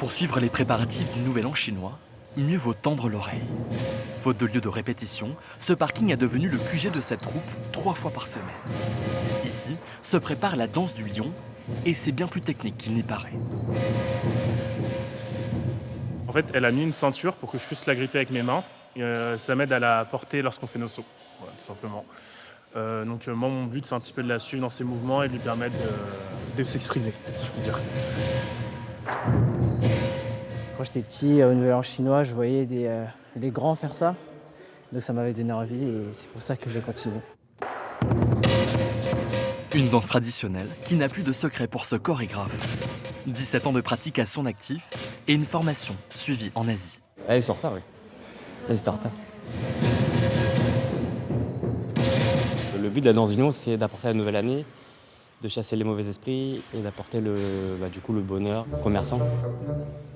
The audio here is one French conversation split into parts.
Pour suivre les préparatifs du Nouvel An chinois, mieux vaut tendre l'oreille. Faute de lieu de répétition, ce parking est devenu le QG de cette troupe 3 fois par semaine. Ici se prépare la danse du lion, et c'est bien plus technique qu'il n'y paraît. En fait, elle a mis une ceinture pour que je puisse la gripper avec mes mains. Ça m'aide à la porter lorsqu'on fait nos sauts, voilà, tout simplement. Moi, mon but, c'est un petit peu de la suivre dans ses mouvements et de lui permettre de s'exprimer, si je puis dire. Quand j'étais petit, au Nouvel An chinois, je voyais les grands faire ça. Donc ça m'avait donné envie et c'est pour ça que j'ai continué. Une danse traditionnelle qui n'a plus de secret pour ce chorégraphe. 17 ans de pratique à son actif et une formation suivie en Asie. Elles sont en retard, oui. Elles sont en retard. Le but de la danse du lion, c'est d'apporter la nouvelle année, de chasser les mauvais esprits et d'apporter le bonheur aux commerçants.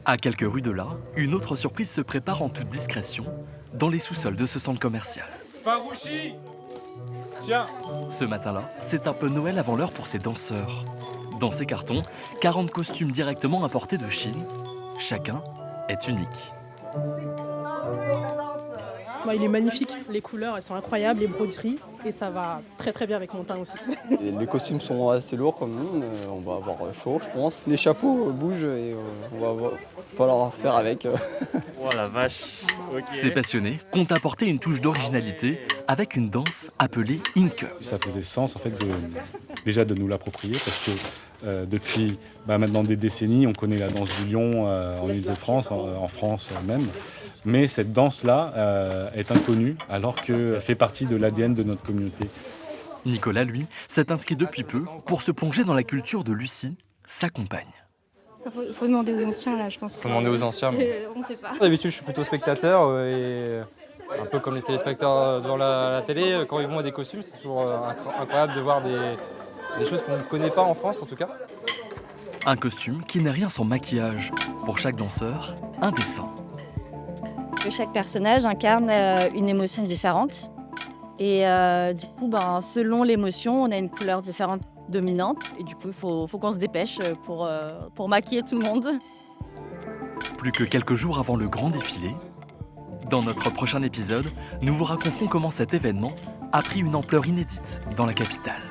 À quelques rues de là, une autre surprise se prépare en toute discrétion dans les sous-sols de ce centre commercial. Farouchi, tiens. Ce matin-là, c'est un peu Noël avant l'heure pour ces danseurs. Dans ces cartons, 40 costumes directement importés de Chine. Chacun est unique. Il est magnifique, les couleurs elles sont incroyables, les broderies, et ça va très très bien avec mon teint aussi. Les costumes sont assez lourds comme nous, on va avoir chaud je pense. Les chapeaux bougent et va falloir faire avec. Oh la vache, ok. Ces passionnés comptent apporter une touche d'originalité avec une danse appelée Inke. Ça faisait sens en fait déjà de nous l'approprier parce que depuis maintenant des décennies, on connaît la danse du lion en Île-de-France, en France même. Mais cette danse-là est inconnue alors qu'elle fait partie de l'ADN de notre communauté. Nicolas, lui, s'est inscrit depuis peu pour se plonger dans la culture de Lucie, sa compagne. Faut demander aux anciens là, je pense. Faut demander aux anciens. On sait pas. D'habitude, je suis plutôt spectateur et un peu comme les téléspectateurs devant la télé, quand ils vont à des costumes, c'est toujours incroyable de voir des choses qu'on ne connaît pas en France en tout cas. Un costume qui n'est rien sans maquillage. Pour chaque danseur, un dessin. Chaque personnage incarne une émotion différente. Et du coup, selon l'émotion, on a une couleur différente dominante. Et du coup, il faut qu'on se dépêche pour maquiller tout le monde. Plus que quelques jours avant le grand défilé, dans notre prochain épisode, nous vous raconterons comment cet événement a pris une ampleur inédite dans la capitale.